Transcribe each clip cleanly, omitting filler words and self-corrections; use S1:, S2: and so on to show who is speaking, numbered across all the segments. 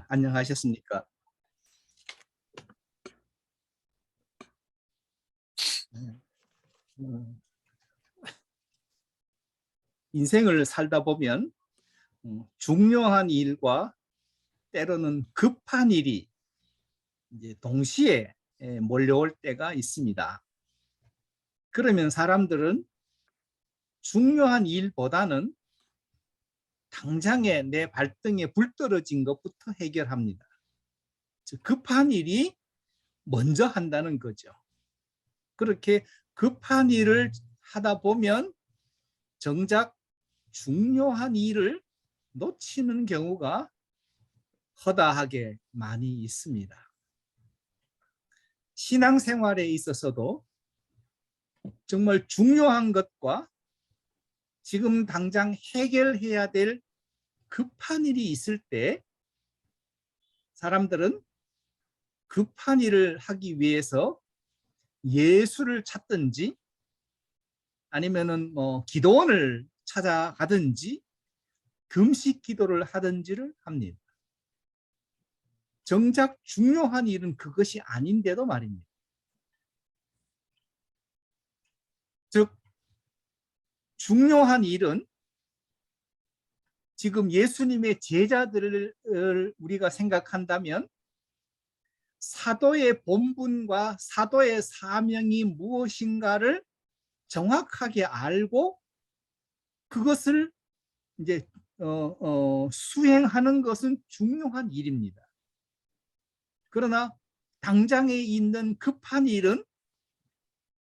S1: 안녕하셨습니까? 음, 인생을 살다 보면 중요한 일과 때로는 급한 일이 이제 동시에 몰려올 때가 있습니다. 그러면 사람들은 중요한 일보다는 당장에 내 발등에 불 떨어진 것부터 해결합니다. 즉, 급한 일이 먼저 한다는 거죠. 그렇게 급한 일을 하다 보면 정작 중요한 일을 놓치는 경우가 허다하게 많이 있습니다. 신앙생활에 있어서도 정말 중요한 것과 지금 당장 해결해야 될 급한 일이 있을 때 사람들은 급한 일을 하기 위해서 예수를 찾든지 아니면은 기도원을 찾아가든지 금식 기도를 하든지를 합니다. 정작 중요한 일은 그것이 아닌데도 말입니다. 즉, 중요한 일은 지금 예수님의 제자들을 우리가 생각한다면 사도의 본분과 사도의 사명이 무엇인가를 정확하게 알고 그것을 이제 수행하는 것은 중요한 일입니다. 그러나 당장에 있는 급한 일은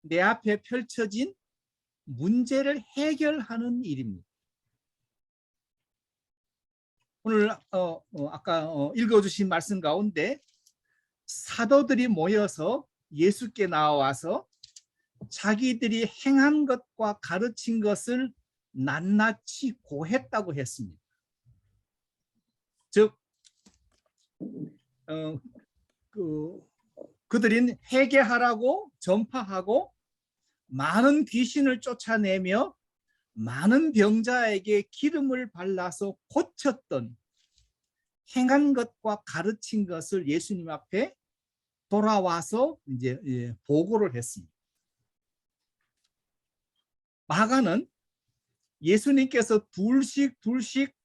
S1: 내 앞에 펼쳐진 문제를 해결하는 일입니다. 오늘 아까 읽어주신 말씀 가운데 사도들이 모여서 예수께 나와서 자기들이 행한 것과 가르친 것을 낱낱이 고했다고 했습니다. 즉, 그들은 회개하라고 전파하고 많은 귀신을 쫓아내며 많은 병자에게 기름을 발라서 고쳤던 행한 것과 가르친 것을 예수님 앞에 돌아와서 이제 보고를 했습니다. 마가는 예수님께서 둘씩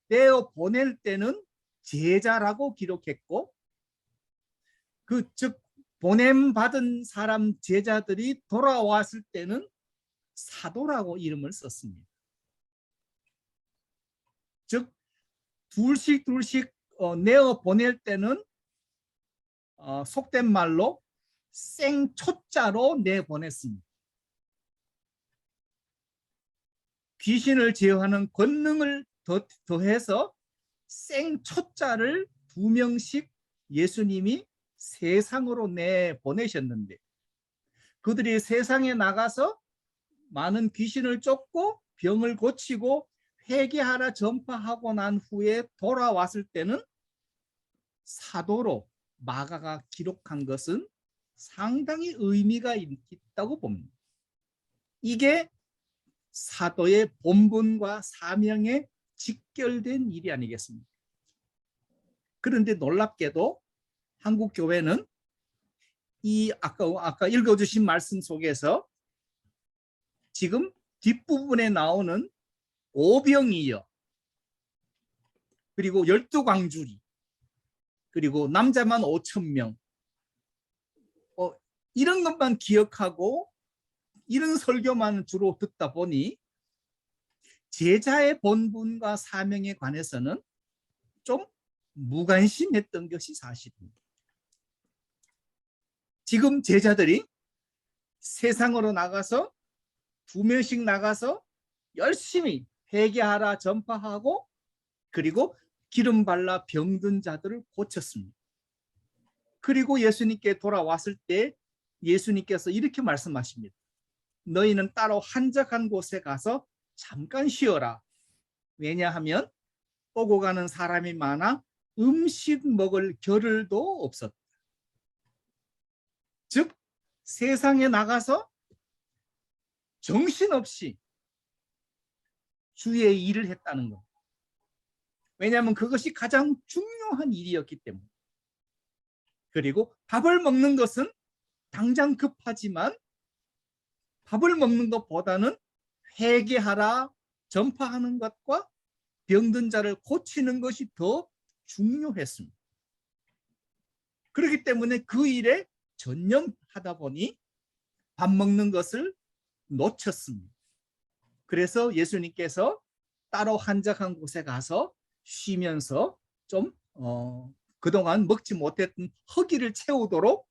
S1: 떼어 보낼 때는 제자라고 기록했고 즉 보냄받은 사람 제자들이 돌아왔을 때는 사도라고 이름을 썼습니다. 즉 둘씩 내어 보낼 때는 속된 말로 생초자로 내보냈습니다. 귀신을 제어하는 권능을 더해서 생초자를 2명씩 예수님이 세상으로 내보내셨는데 그들이 세상에 나가서 많은 귀신을 쫓고 병을 고치고 회개하라 전파하고 난 후에 돌아왔을 때는 사도로 마가가 기록한 것은 상당히 의미가 있다고 봅니다. 이게 사도의 본분과 사명에 직결된 일이 아니겠습니까? 그런데 놀랍게도 한국 교회는 이 아까 읽어주신 말씀 속에서 지금 뒷부분에 나오는 오병이어 그리고 12광주리 그리고 남자만 5,000명 이런 것만 기억하고 이런 설교만 주로 듣다 보니 제자의 본분과 사명에 관해서는 좀 무관심했던 것이 사실입니다. 지금 제자들이 세상으로 나가서 2명씩 나가서 열심히 회개하라 전파하고 그리고 기름 발라 병든 자들을 고쳤습니다. 그리고 예수님께 돌아왔을 때 예수님께서 이렇게 말씀하십니다. 너희는 따로 한적한 곳에 가서 잠깐 쉬어라. 왜냐하면 오고 가는 사람이 많아 음식 먹을 겨를도 없었다. 즉 세상에 나가서 정신없이 주의 일을 했다는 것. 왜냐하면 그것이 가장 중요한 일이었기 때문에. 그리고 밥을 먹는 것은 당장 급하지만 밥을 먹는 것보다는 회개하라 전파하는 것과 병든 자를 고치는 것이 더 중요했습니다. 그렇기 때문에 그 일에 전념하다 보니 밥 먹는 것을 놓쳤습니다. 그래서 예수님께서 따로 한적한 곳에 가서 쉬면서 좀 그동안 먹지 못했던 허기를 채우도록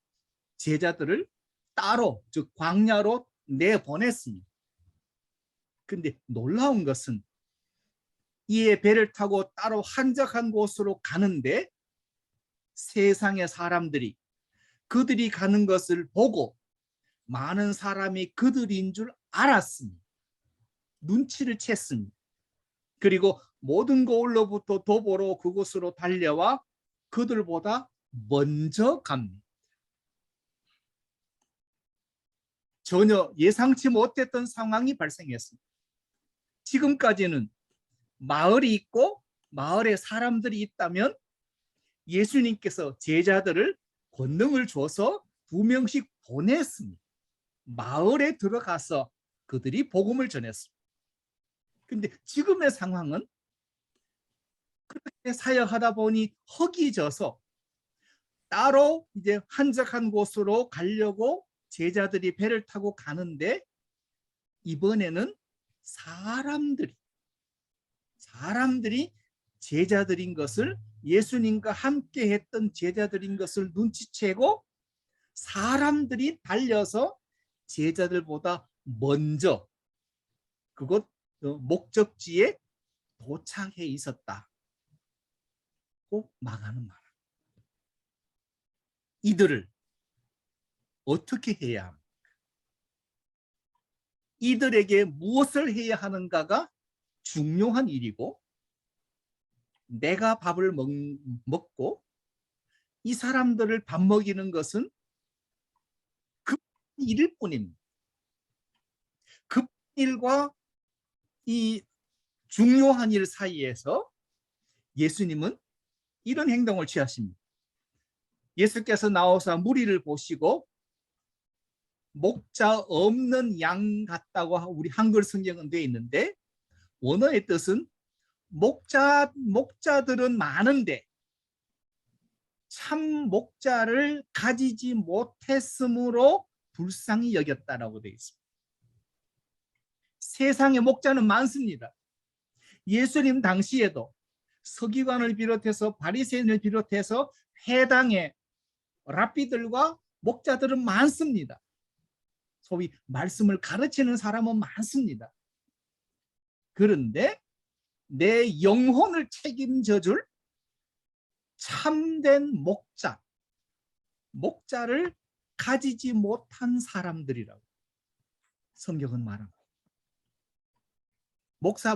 S1: 제자들을 따로 즉 광야로 내보냈습니다. 근데 놀라운 것은 이에 배를 타고 따로 한적한 곳으로 가는데 세상의 사람들이 그들이 가는 것을 보고 많은 사람이 그들인 줄 알았습니다. 눈치를 챘습니다. 그리고 모든 거울로부터 도보로 그곳으로 달려와 그들보다 먼저 갑니다. 전혀 예상치 못했던 상황이 발생했습니다. 지금까지는 마을이 있고 마을에 사람들이 있다면 예수님께서 제자들을 권능을 줘서 2명씩 보냈습니다. 마을에 들어가서 그들이 복음을 전했습니다. 근데 지금의 상황은 그렇게 사역하다 보니 허기져서 따로 이제 한적한 곳으로 가려고 제자들이 배를 타고 가는데 이번에는 사람들이 제자들인 것을 예수님과 함께 했던 제자들인 것을 눈치채고 사람들이 달려서 제자들보다 먼저 그곳 목적지에 도착해 있었다고 말하는 말. 이들을 어떻게 해야 합니까? 이들에게 무엇을 해야 하는가가 중요한 일이고 내가 밥을 먹고 이 사람들을 밥 먹이는 것은 급 일일 뿐입니다. 급 일과 이 중요한 일 사이에서 예수님은 이런 행동을 취하십니다. 예수께서 나오사 무리를 보시고 목자 없는 양 같다고 우리 한글 성경은 되어 있는데 원어의 뜻은 목자들은 많은데 참 목자를 가지지 못했으므로 불쌍히 여겼다라고 되어 있습니다. 세상에 목자는 많습니다. 예수님 당시에도 서기관을 비롯해서 바리새인을 비롯해서 회당의 랍비들과 목자들은 많습니다. 소위 말씀을 가르치는 사람은 많습니다. 그런데 내 영혼을 책임져 줄 참된 목자를 가지지 못한 사람들이라고 성경은 말합니다.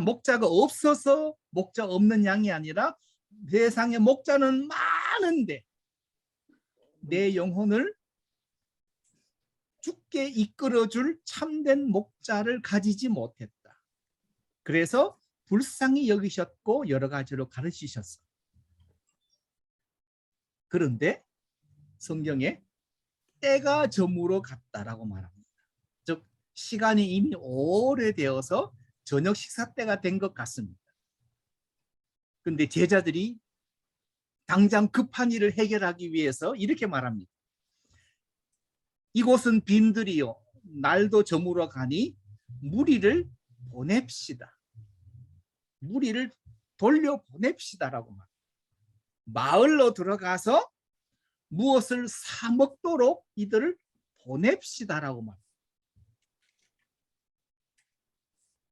S1: 목자가 없어서 목자 없는 양이 아니라 세상에 목자는 많은데 내 영혼을 죽게 이끌어줄 참된 목자를 가지지 못했다. 그래서 불쌍히 여기셨고 여러 가지로 가르치셨어. 그런데 성경에 때가 저물어 갔다라고 말합니다. 즉 시간이 이미 오래되어서 저녁 식사 때가 된 것 같습니다. 그런데 제자들이 당장 급한 일을 해결하기 위해서 이렇게 말합니다. 이곳은 빈들이요 날도 저물어 가니 무리를 보냅시다. 무리를 돌려보냅시다라고 말합니다. 마을로 들어가서 무엇을 사 먹도록 이들을 보냅시다라고 말합니다.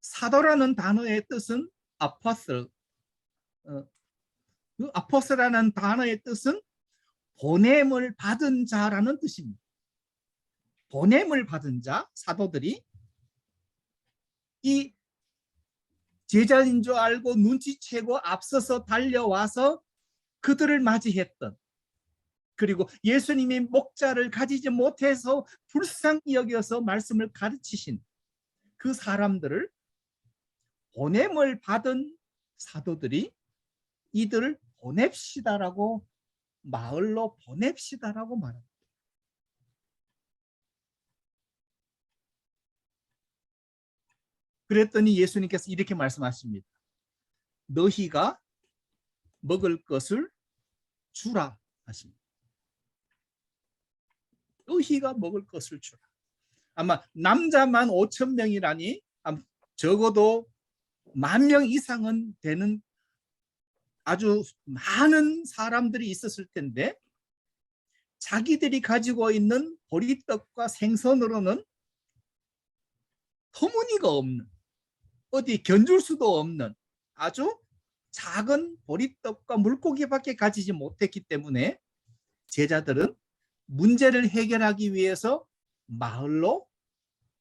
S1: 사도라는 단어의 뜻은 아포스톨. 아포스라는 단어의 뜻은 보냄을 받은 자라는 뜻입니다. 보냄을 받은 자, 사도들이 이 제자인 줄 알고 눈치채고 앞서서 달려와서 그들을 맞이했던, 그리고 예수님이 목자를 가지지 못해서 불쌍히 여겨서 말씀을 가르치신 그 사람들을 보냄을 받은 사도들이 이들을 보냅시다라고, 마을로 보냅시다라고 말합니다. 그랬더니 예수님께서 이렇게 말씀하십니다. 너희가 먹을 것을 주라 하십니다. 너희가 먹을 것을 주라. 아마 남자만 5,000명이라니 적어도 10,000명 이상은 되는 아주 많은 사람들이 있었을 텐데, 자기들이 가지고 있는 보리떡과 생선으로는 터무니가 없는, 어디 견줄 수도 없는 아주 작은 보리떡과 물고기밖에 가지지 못했기 때문에 제자들은 문제를 해결하기 위해서 마을로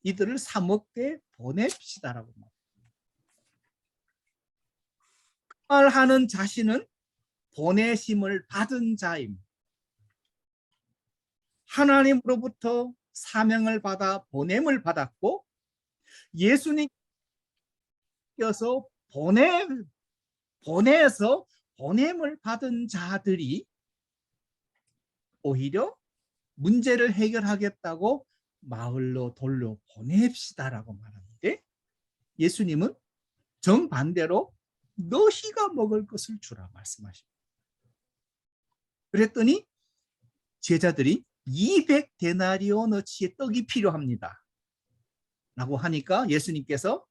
S1: 이들을 사먹게 보냅시다라고 말합니다. 그 말하는 자신은 보내심을 받은 자입니다. 하나님으로부터 사명을 받아 보냄을 받았고, 예수님께서 보내서 보냄을 받은 자들이 오히려 문제를 해결하겠다고 마을로 돌려 보냅시다라고 말하는데, 예수님은 정반대로 너희가 먹을 것을 주라 말씀하십니다. 그랬더니 제자들이 200데나리온어치의 떡이 필요합니다 라고 하니까 예수님께서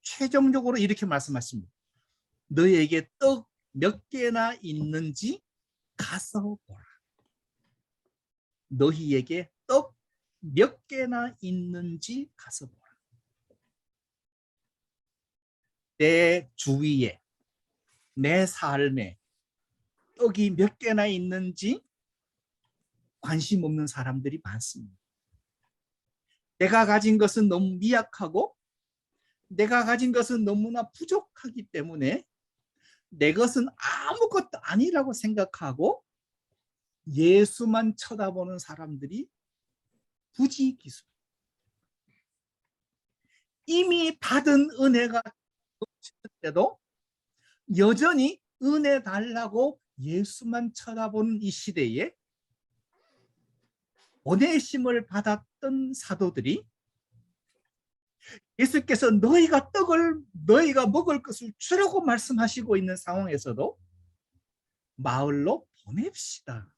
S1: 최종적으로 이렇게 말씀하십니다. 너희에게 떡 몇 개나 있는지 가서 보라. 너희에게 떡 몇 개나 있는지 가서 보라. 내 주위에, 내 삶에 떡이 몇 개나 있는지 관심 없는 사람들이 많습니다. 내가 가진 것은 너무 미약하고 내가 가진 것은 너무나 부족하기 때문에 내 것은 아무것도 아니라고 생각하고 예수만 쳐다보는 사람들이 부지기수. 이미 받은 은혜가 넘치는데도 여전히 은혜 달라고 예수만 쳐다보는 이 시대에 보내심을 받았던 사도들이 예수께서 너희가 먹을 것을 주라고 말씀하시고 있는 상황에서도 마을로 보냅시다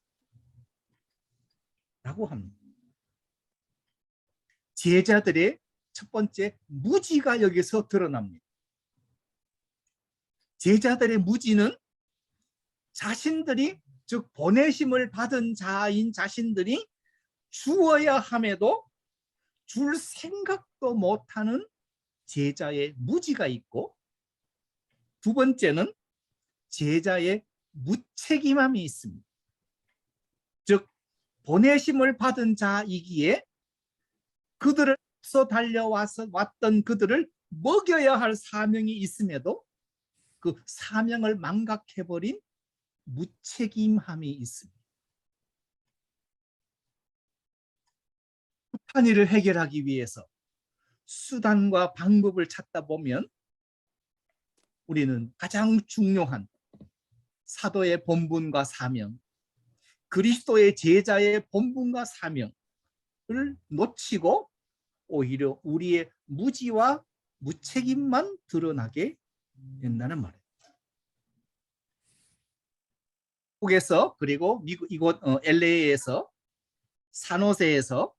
S1: 라고 합니다. 제자들의 첫 번째 무지가 여기서 드러납니다. 제자들의 무지는 자신들이, 즉 보내심을 받은 자인 자신들이 주어야 함에도 줄 생각도 못하는 제자의 무지가 있고, 두 번째는 제자의 무책임함이 있습니다. 즉 보내심을 받은 자이기에 그들을 앞서 달려왔던 그들을 먹여야 할 사명이 있음에도 그 사명을 망각해버린 무책임함이 있습니다. 급한 일을 해결하기 위해서 수단과 방법을 찾다 보면 우리는 가장 중요한 사도의 본분과 사명, 그리스도의 제자의 본분과 사명을 놓치고 오히려 우리의 무지와 무책임만 드러나게 된다는 말입니다. 미국에서, 그리고 미국 이곳 LA에서, 산호세에서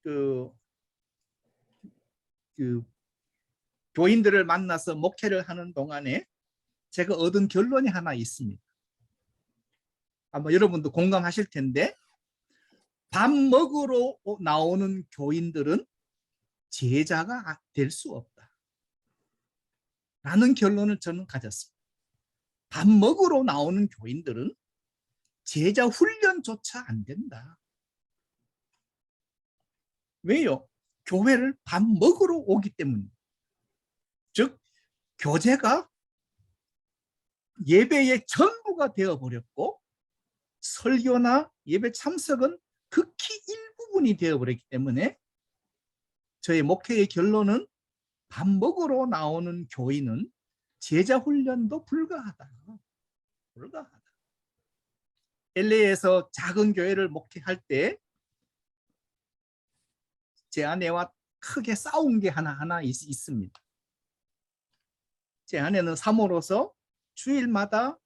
S1: 그 교인들을 만나서 목회를 하는 동안에 제가 얻은 결론이 하나 있습니다. 아마 여러분도 공감하실 텐데, 밥 먹으러 나오는 교인들은 제자가 될 수 없다 라는 결론을 저는 가졌습니다. 밥 먹으러 나오는 교인들은 제자 훈련조차 안 된다. 왜요? 교회를 밥 먹으러 오기 때문입니다. 즉 교제가 예배의 전부가 되어버렸고 설교나 예배 참석은 극히 일부분이 되어버렸기 때문에 저의 목회의 결론은 밥 먹으러 나오는 교인은 제자 훈련도 불가하다. 불가하다. LA에서 작은 교회를 목회할 때 제 아내와 크게 싸운 게 하나 있습니다. 제 아내는 사모로서 주일마다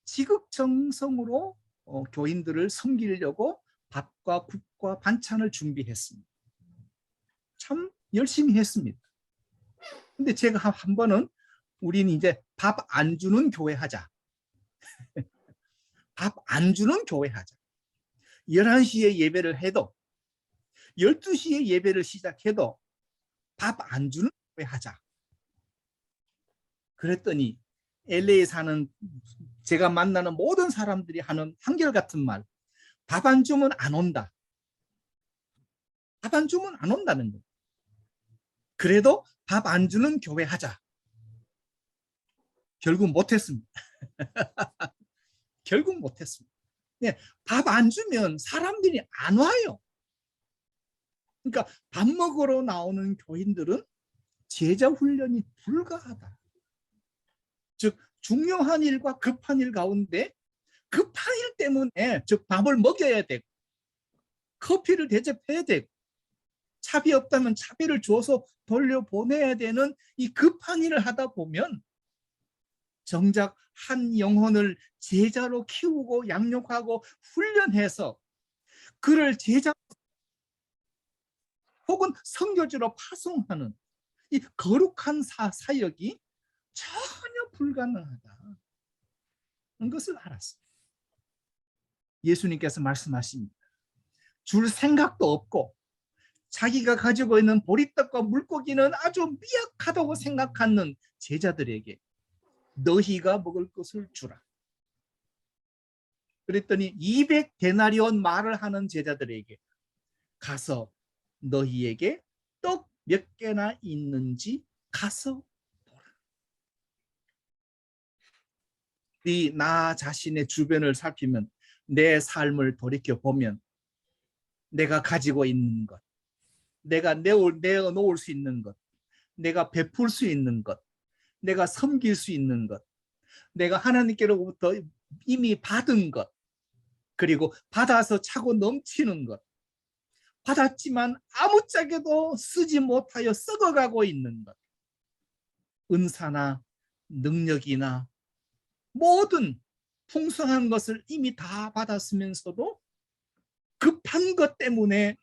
S1: 지극정성으로 교인들을 섬기려고 밥과 국과 반찬을 준비했습니다. 참 열심히 했습니다. 근데 제가 한 번은 우리는 이제 밥 안 주는 교회 하자. 밥 안 주는 교회 하자. 11시에 예배를 해도 12시에 예배를 시작해도 밥 안 주는 교회 하자. 그랬더니 LA에 사는 제가 만나는 모든 사람들이 하는 한결같은 말. 밥 안 주면 안 온다. 밥 안 주면 안 온다는 거예요. 그래도 밥 안 주는 교회 하자. 결국 못했습니다. 결국 못했습니다. 네, 밥 안 주면 사람들이 안 와요. 그러니까 밥 먹으러 나오는 교인들은 제자 훈련이 불가하다. 즉 중요한 일과 급한 일 가운데 급한 일 때문에 즉 밥을 먹여야 되고 커피를 대접해야 되고 차비 없다면 차비를 줘서 돌려보내야 되는 이 급한 일을 하다 보면 정작 한 영혼을 제자로 키우고 양육하고 훈련해서 그를 제자 혹은 선교지로 파송하는 이 거룩한 사역이 전혀 불가능하다는 것을 알았습니다. 예수님께서 말씀하십니다. 줄 생각도 없고 자기가 가지고 있는 보리떡과 물고기는 아주 미약하다고 생각하는 제자들에게 너희가 먹을 것을 주라. 그랬더니 200데나리온 말을 하는 제자들에게 가서 너희에게 떡 몇 개나 있는지 가서 보라. 나 자신의 주변을 살피면 내 삶을 돌이켜보면 내가 가지고 있는 것, 내가 내어놓을 수 있는 것, 내가 베풀 수 있는 것, 내가 섬길 수 있는 것, 내가 하나님께로부터 이미 받은 것, 그리고 받아서 차고 넘치는 것, 받았지만 아무짝에도 쓰지 못하여 썩어가고 있는 것, 은사나 능력이나 모든 풍성한 것을 이미 다 받았으면서도 급한 것 때문에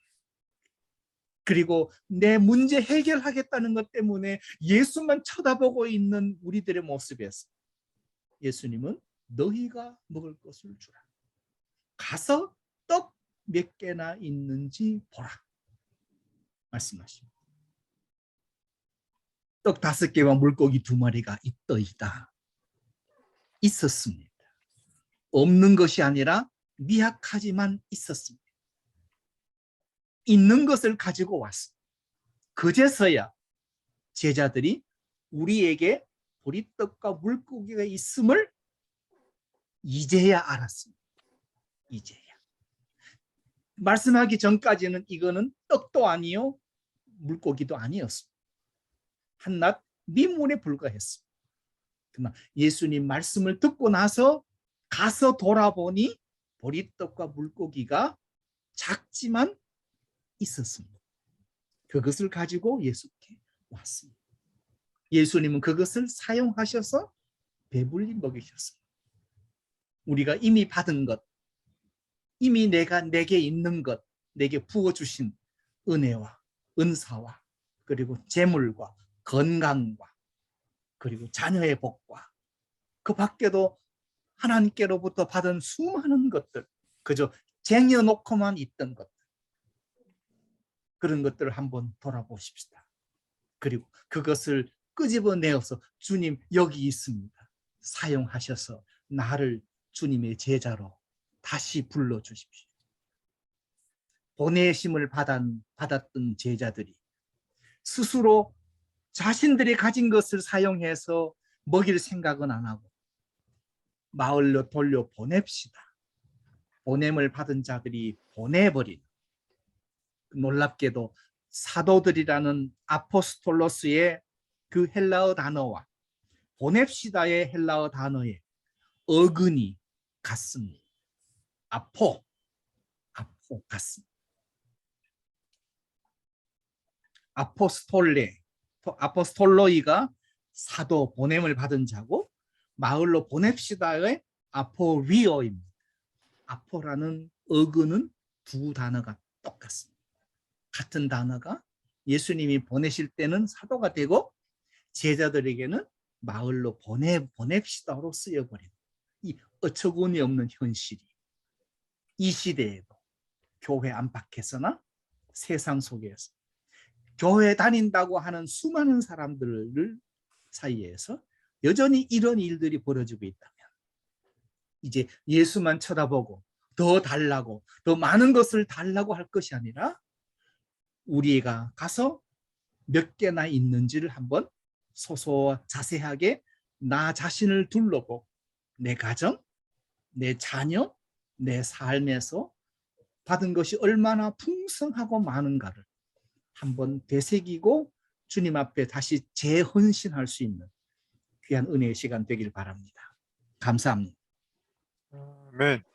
S1: 그리고 내 문제 해결하겠다는 것 때문에 예수만 쳐다보고 있는 우리들의 모습에서 예수님은 너희가 먹을 것을 주라. 가서 떡 몇 개나 있는지 보라. 말씀하십니다. 떡 5개와 물고기 2마리가 있더이다. 있었습니다. 없는 것이 아니라 미약하지만 있었습니다. 있는 것을 가지고 왔습니다. 그제서야 제자들이 우리에게 보리떡과 물고기가 있음을 이제야 알았습니다. 이제야. 말씀하기 전까지는 이거는 떡도 아니요 물고기도 아니었습니다. 한낱 미문에 불과했습니다. 그러나 예수님 말씀을 듣고 나서 가서 돌아보니 보리떡과 물고기가 작지만 있었습니다. 그것을 가지고 예수께 왔습니다. 예수님은 그것을 사용하셔서 배불리 먹이셨습니다. 우리가 이미 받은 것, 이미 내게 있는 것, 내게 부어주신 은혜와 은사와 그리고 재물과 건강과 그리고 자녀의 복과 그 밖에도 하나님께로부터 받은 수많은 것들, 그저 쟁여놓고만 있던 것들, 그런 것들을 한번 돌아보십시다. 그리고 그것을 끄집어내어서 주님 여기 있습니다. 사용하셔서 나를 주님의 제자로 다시 불러주십시오. 보내심을 받았던 제자들이 스스로 자신들이 가진 것을 사용해서 먹일 생각은 안 하고 마을로 돌려 보냅시다. 보냄을 받은 자들이 보내버린, 놀랍게도 사도들이라는 아포스톨로스의 그 헬라어 단어와 보냅시다의 헬라어 단어에 어근이 같습니다. 아포 같습니다. 아포스톨로이가 사도 보냄을 받은 자고 마을로 보냅시다의 아포리오입니다. 아포라는 어근은 두 단어가 똑같습니다. 같은 단어가 예수님이 보내실 때는 사도가 되고 제자들에게는 마을로 보냅시다로 쓰여버립니다. 이 어처구니 없는 현실이 이 시대에도 교회 안팎에서나 세상 속에서 교회 다닌다고 하는 수많은 사람들 사이에서 여전히 이런 일들이 벌어지고 있다면 이제 예수만 쳐다보고 더 달라고 더 많은 것을 달라고 할 것이 아니라 우리가 가서 몇 개나 있는지를 한번 자세하게 나 자신을 둘러보고 내 가정, 내 자녀, 내 삶에서 받은 것이 얼마나 풍성하고 많은가를 한번 되새기고 주님 앞에 다시 재헌신할 수 있는 귀한 은혜의 시간 되길 바랍니다. 감사합니다.
S2: 아멘.